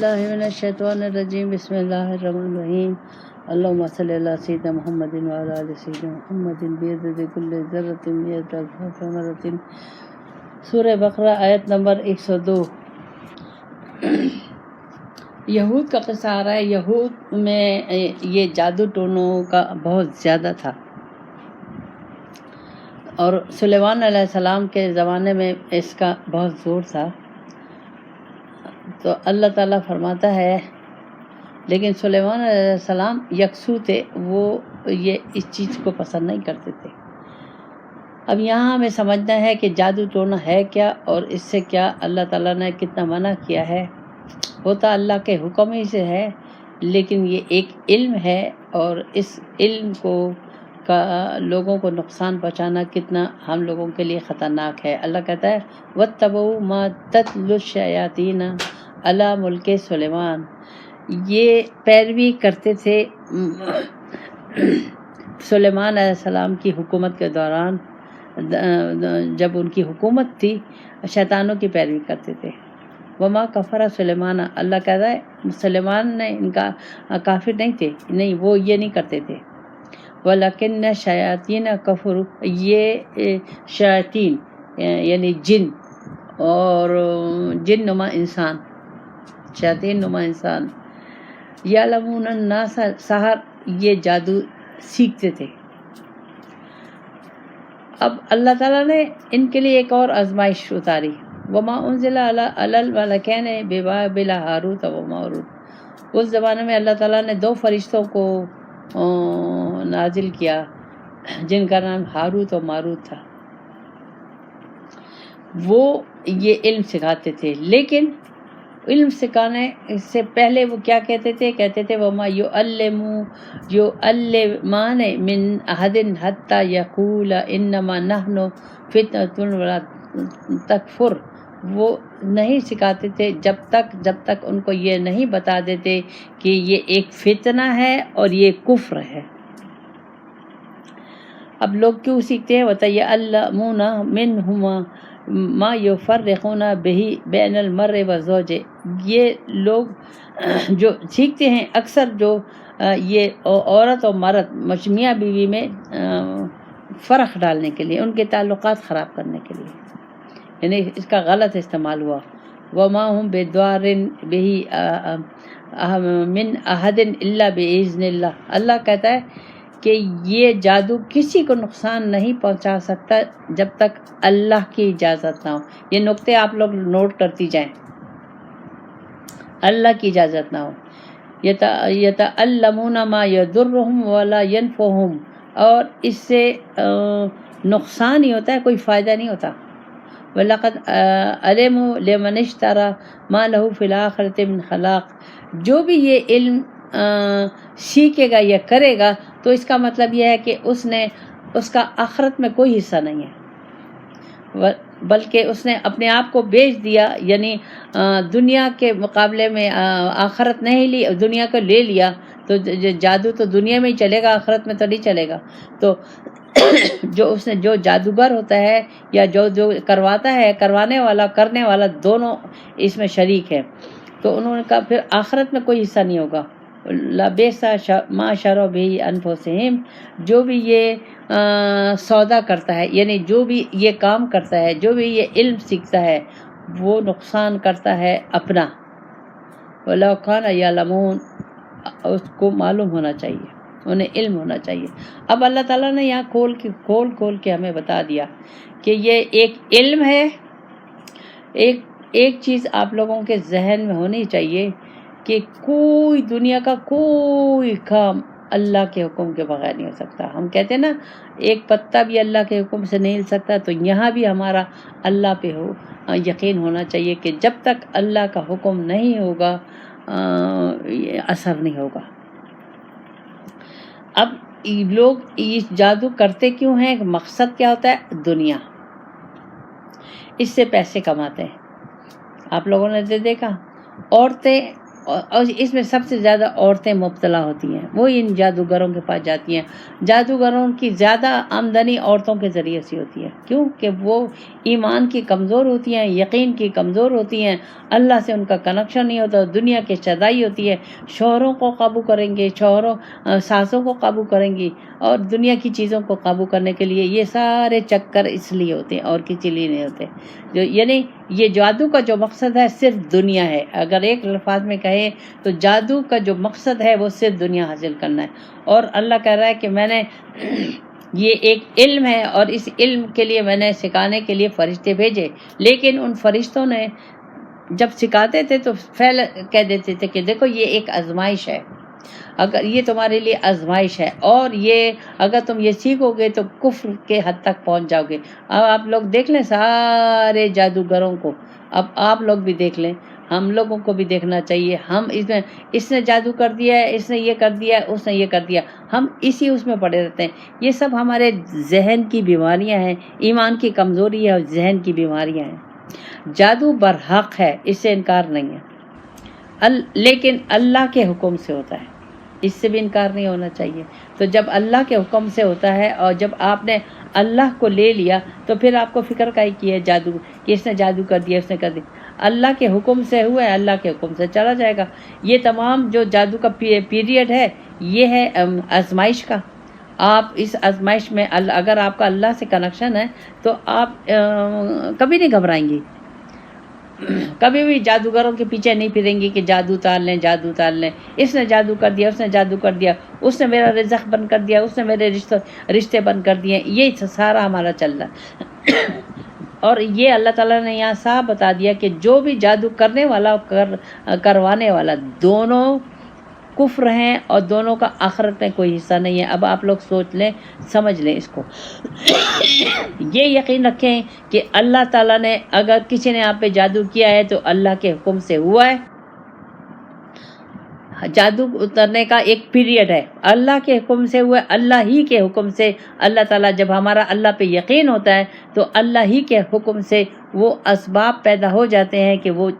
باللہ من الشیطان الرجیم بسم اللہ الرحمن الرحیم اللہم صلی علی سیدنا محمد وعلی آل سیدنا محمد بعدد کل ذرۃ مئۃ الف مرۃ۔ سورہ بقرہ آیت نمبر 102۔ یہود کا قصہ آ رہا ہے۔ یہود میں یہ جادو ٹونوں کا بہت زیادہ تھا، اور سلیمان علیہ السلام کے زمانے میں اس کا بہت زور تھا۔ تو اللہ تعالیٰ فرماتا ہے، لیکن سلیمان علیہ السلام یکسو تھے، وہ یہ اس چیز کو پسند نہیں کرتے تھے۔ اب یہاں ہمیں سمجھنا ہے کہ جادو ٹونا ہے کیا، اور اس سے کیا اللہ تعالیٰ نے کتنا منع کیا ہے۔ ہوتا اللہ کے حکم ہی سے ہے، لیکن یہ ایک علم ہے، اور اس علم کو لوگوں کو نقصان پہنچانا کتنا ہم لوگوں کے لیے خطرناک ہے۔ اللہ کہتا ہے وَاتَّبَعُوا مَا تَتْلُو الشَّيَاطِينُ عَلَىٰ مُلْكِ سلیمان۔ یہ پیروی کرتے تھے سلیمان علیہ السلام کی حکومت کے دوران، جب ان کی حکومت تھی، شیطانوں کی پیروی کرتے تھے۔ وما کفر سلیمان، اللہ کہتا ہے سلیمان نے ان کا کافر نہیں تھے، نہیں، وہ یہ نہیں کرتے تھے۔ ولیکن شیاطین کفروا، یہ شیاطین یعنی جن اور جن نما انسان، شیاطین نما انسان، یعلمون الناس سحر، یہ جادو سیکھتے تھے۔ اب اللہ تعالیٰ نے ان کے لیے ایک اور آزمائش اتاری۔ وما انزل علی الملکین ببابل ہاروت و ماروت۔ اس زمانے میں اللہ تعالیٰ نے دو فرشتوں کو نازل کیا، جن کا نام ہاروت و ماروت تھا۔ وہ یہ علم سکھاتے تھے، لیکن علم سکھانے سے پہلے وہ کیا کہتے تھے وما یعلمان من احد حتی یقول انما نحن فتنۃ ولا تکفر۔ وہ نہیں سکھاتے تھے جب تک ان کو یہ نہیں بتا دیتے کہ یہ ایک فتنہ ہے اور یہ کفر ہے۔ اب لوگ کیوں سیکھتے ہیں؟ وَتَيَعْلَمُونَ مِنْهُمَا مَا يُفَرِّقُونَ بِهِ بَيْنَ الْمَرْءِ وَزَوْجِهِ۔ یہ لوگ جو سیکھتے ہیں اکثر جو یہ عورت اور مرد میاں بیوی میں فرق ڈالنے کے لیے، ان کے تعلقات خراب کرنے کے لیے، یعنی اس کا غلط استعمال ہوا۔ وَمَا هُمْ بِضَارِّينَ بِهِ مِنْ أَحَدٍ إِلَّا بِإِذْنِ اللَّهِ۔ اللہ کہتا ہے کہ یہ جادو کسی کو نقصان نہیں پہنچا سکتا جب تک اللہ کی اجازت نہ ہو۔ یہ نقطے آپ لوگ نوٹ کرتی جائیں، اللہ کی اجازت نہ ہو۔ یتعلمون ما یضرهم ولا ینفعهم، اور اس سے نقصان ہی ہوتا ہے، کوئی فائدہ نہیں ہوتا۔ وَلَقَدْ عَلِمُوا لِمَنِ اشْتَرَىٰ مَا لَهُ فِي الْآخِرَةِ مِنْ خَلَاقٍ۔ جو بھی یہ علم سیکھے گا یا کرے گا تو اس کا مطلب یہ ہے کہ اس کا آخرت میں کوئی حصہ نہیں ہے، بلکہ اس نے اپنے آپ کو بیچ دیا، یعنی دنیا کے مقابلے میں آخرت نہیں لی، دنیا کو لے لیا۔ تو جادو تو دنیا میں ہی چلے گا، آخرت میں تو نہیں چلے گا۔ تو جو جادوگر ہوتا ہے یا جو کرواتا ہے، کروانے والا کرنے والا دونوں اس میں شریک ہے، تو انہوں نے کہا پھر آخرت میں کوئی حصہ نہیں ہوگا۔ لَبِئْسَ مَا شَرَوْا بِهِ أَنفُسَهُمْ، جو بھی یہ سودا کرتا ہے، یعنی جو بھی یہ کام کرتا ہے، جو بھی یہ علم سیکھتا ہے، وہ نقصان کرتا ہے اپنا۔ وَلَوْ كَانَ يَعْلَمُونَ، اس کو معلوم ہونا چاہیے، انہیں علم ہونا چاہیے۔ اب اللہ تعالیٰ نے یہاں کھول کے ہمیں بتا دیا کہ یہ ایک علم ہے۔ ایک چیز آپ لوگوں کے ذہن میں ہونی چاہیے کہ کوئی دنیا کا کوئی کام اللہ کے حکم کے بغیر نہیں ہو سکتا۔ ہم کہتے ہیں نا ایک پتا بھی اللہ کے حکم سے نہیں ہل سکتا، تو یہاں بھی ہمارا اللہ پہ یقین ہونا چاہیے کہ جب تک اللہ کا حکم نہیں ہوگا اثر نہیں ہوگا۔ اب لوگ اس جادو کرتے کیوں ہیں؟ مقصد کیا ہوتا ہے؟ دنیا، اس سے پیسے کماتے ہیں۔ آپ لوگوں نے دیکھا اور اس میں سب سے زیادہ عورتیں مبتلا ہوتی ہیں، وہ ان جادوگروں کے پاس جاتی ہیں۔ جادوگروں کی زیادہ آمدنی عورتوں کے ذریعے سے ہوتی ہے، کیوں کہ وہ ایمان کی کمزور ہوتی ہیں، یقین کی کمزور ہوتی ہیں، اللہ سے ان کا کنیکشن نہیں ہوتا، دنیا کی شدائی ہوتی ہے، شوہروں کو قابو کریں گے، ساسوں کو قابو کریں گی، اور دنیا کی چیزوں کو قابو کرنے کے لیے یہ سارے چکر اس لیے ہوتے ہیں اور کسی لیے نہیں ہوتے۔ یعنی یہ جادو کا جو مقصد ہے صرف دنیا ہے، اگر ایک الفاظ میں کہے تو جادو کا جو مقصد ہے وہ صرف دنیا حاصل کرنا ہے۔ اور اللہ کہہ رہا ہے کہ میں نے یہ ایک علم ہے اور اس علم کے لیے میں نے سکھانے کے لیے فرشتے بھیجے، لیکن ان فرشتوں نے جب سکھاتے تھے تو فعل کہہ دیتے تھے کہ دیکھو یہ ایک آزمائش ہے، اگر یہ تمہارے لیے آزمائش ہے، اور یہ اگر تم یہ سیکھو گے تو کفر کے حد تک پہنچ جاؤ گے۔ اب آپ لوگ دیکھ لیں سارے جادوگروں کو، اب آپ لوگ بھی دیکھ لیں، ہم لوگوں کو بھی دیکھنا چاہیے۔ ہم اس نے جادو کر دیا ہے، اس نے یہ کر دیا ہے، اس نے یہ کر دیا، ہم اسی اس میں پڑے رہتے ہیں۔ یہ سب ہمارے ذہن کی بیماریاں ہیں، ایمان کی کمزوری ہے اور ذہن کی بیماریاں ہیں۔ جادو برحق ہے، اس سے انکار نہیں ہے، لیکن اللہ کے حکم سے ہوتا ہے، اس سے بھی انکار نہیں ہونا چاہیے۔ تو جب اللہ کے حکم سے ہوتا ہے اور جب آپ نے اللہ کو لے لیا تو پھر آپ کو فکر کا ہی کی ہے جادو، کہ اس نے جادو کر دیا، اس نے کر دیا۔ اللہ کے حکم سے ہوا ہے، اللہ کے حکم سے چلا جائے گا۔ یہ تمام جو جادو کا پیریڈ ہے یہ ہے آزمائش کا۔ آپ اس آزمائش میں اگر آپ کا اللہ سے کنیکشن ہے تو آپ کبھی نہیں گھبرائیں گی، کبھی بھی جادوگروں کے پیچھے نہیں پھریں گی کہ جادو اتار لیں، جادو اتار لیں، اس نے جادو کر دیا، اس نے جادو کر دیا، اس نے میرا رزق بند کر دیا، اس نے میرے رشتے بند کر دیے۔ یہ سارا ہمارا چل رہا ہے۔ اور یہ اللہ تعالیٰ نے یہاں صاف بتا دیا کہ جو بھی جادو کرنے والا کروانے والا دونوں کفر ہیں اور دونوں کا آخرت میں کوئی حصہ نہیں ہے۔ اب آپ لوگ سوچ لیں، سمجھ لیں اس کو۔ یہ یقین رکھیں کہ اللہ تعالیٰ نے اگر کسی نے آپ پہ جادو کیا ہے تو اللہ کے حکم سے ہوا ہے۔ جادو اترنے کا ایک پیریڈ ہے، اللہ کے حکم سے ہوا ہے، اللہ ہی کے حکم سے۔ اللہ تعالیٰ جب ہمارا اللہ پہ یقین ہوتا ہے تو اللہ ہی کے حکم سے وہ اسباب پیدا ہو جاتے ہیں کہ وہ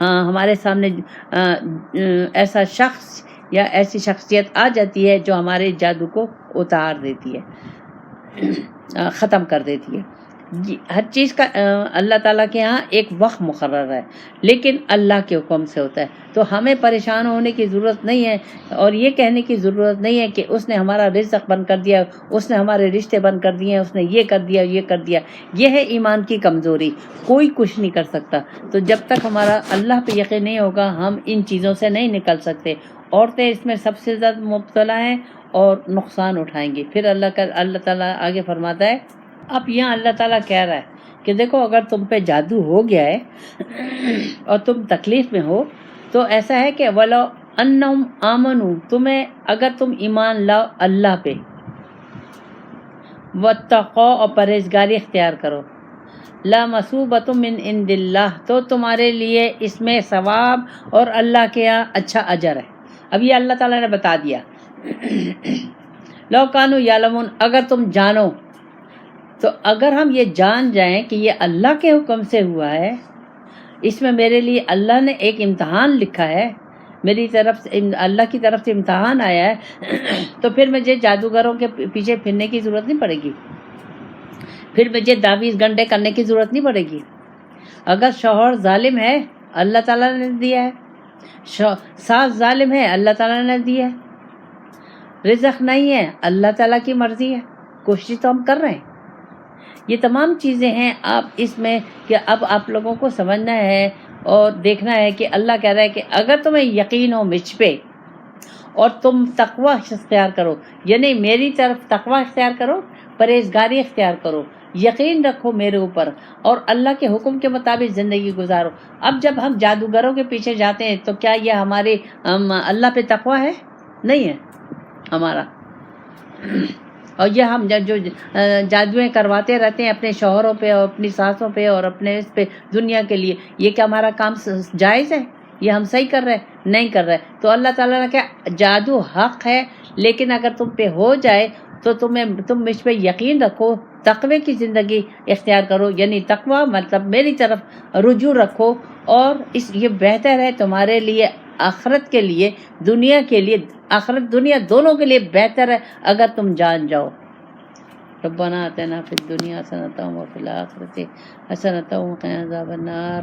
ہمارے سامنے ایسا شخص یا ایسی شخصیت آ جاتی ہے جو ہمارے جادو کو اتار دیتی ہے، ختم کر دیتی ہے۔ ہر چیز کا اللہ تعالیٰ کے ہاں ایک وقت مقرر ہے، لیکن اللہ کے حکم سے ہوتا ہے۔ تو ہمیں پریشان ہونے کی ضرورت نہیں ہے اور یہ کہنے کی ضرورت نہیں ہے کہ اس نے ہمارا رزق بند کر دیا، اس نے ہمارے رشتے بند کر دیے، اس نے یہ کر دیا، یہ کر دیا۔ یہ ہے ایمان کی کمزوری، کوئی کچھ نہیں کر سکتا۔ تو جب تک ہمارا اللہ پہ یقین نہیں ہوگا ہم ان چیزوں سے نہیں نکل سکتے۔ عورتیں اس میں سب سے زیادہ مبتلا ہیں اور نقصان اٹھائیں گی۔ پھر اللہ تعالیٰ آگے فرماتا ہے، اب یہاں اللہ تعالیٰ کہہ رہا ہے کہ دیکھو اگر تم پہ جادو ہو گیا ہے اور تم تکلیف میں ہو تو ایسا ہے کہ وَلَوْ أَنَّهُمْ آمَنُوا، تمہیں اگر تم ایمان لاؤ اللہ پہ، وَاتَّقَوْا اور پرہیزگاری اختیار کرو، لَمَثُوبَةٌ مِّنْ عِندِ اللَّهِ، تو تمہارے لیے اس میں ثواب اور اللہ کے یہاں اچھا اجر ہے۔ اب یہ اللہ تعالیٰ نے بتا دیا، لَوْ كَانُوا يَعْلَمُونَ، اگر تم جانو، تو اگر ہم یہ جان جائیں کہ یہ اللہ کے حکم سے ہوا ہے، اس میں میرے لیے اللہ نے ایک امتحان لکھا ہے، میری طرف سے اللہ کی طرف سے امتحان آیا ہے، تو پھر مجھے جادوگروں کے پیچھے پھرنے کی ضرورت نہیں پڑے گی، پھر مجھے تعویذ گنڈے کرنے کی ضرورت نہیں پڑے گی۔ اگر شوہر ظالم ہے اللہ تعالیٰ نے دیا ہے، ساس ظالم ہے اللہ تعالیٰ نے دیا ہے، رزق نہیں ہے اللہ تعالیٰ کی مرضی ہے، کوشش تو ہم کر رہے ہیں۔ یہ تمام چیزیں ہیں آپ اس میں کہ اب آپ لوگوں کو سمجھنا ہے اور دیکھنا ہے کہ اللہ کہہ رہا ہے کہ اگر تمہیں یقین ہو مجھ پہ اور تم تقوی اختیار کرو، یعنی میری طرف تقوی اختیار کرو، پرہیزگاری اختیار کرو، یقین رکھو میرے اوپر اور اللہ کے حکم کے مطابق زندگی گزارو۔ اب جب ہم جادوگروں کے پیچھے جاتے ہیں تو کیا یہ ہمارے اللہ پہ تقوی ہے؟ نہیں ہے ہمارا۔ اور یہ ہم جو جادویں کرواتے رہتے ہیں اپنے شوہروں پہ اور اپنی ساسوں پہ اور اپنے اس پہ دنیا کے لیے، یہ کیا ہمارا کام جائز ہے؟ یہ ہم صحیح کر رہے ہیں؟ نہیں کر رہے۔ تو اللہ تعالیٰ نے کہا جادو حق ہے، لیکن اگر تم پہ ہو جائے تو تم مجھ پہ یقین رکھو، تقوی کی زندگی اختیار کرو، یعنی تقوی مطلب میری طرف رجوع رکھو، اور یہ بہتر ہے تمہارے لیے آخرت کے لیے، دنیا کے لیے، آخرت دنیا دونوں کے لیے بہتر ہے اگر تم جان جاؤ۔ ربنا آتنا فی الدنیا حسنۃ وفی الآخرۃ حسنۃ وقنا عذاب النار۔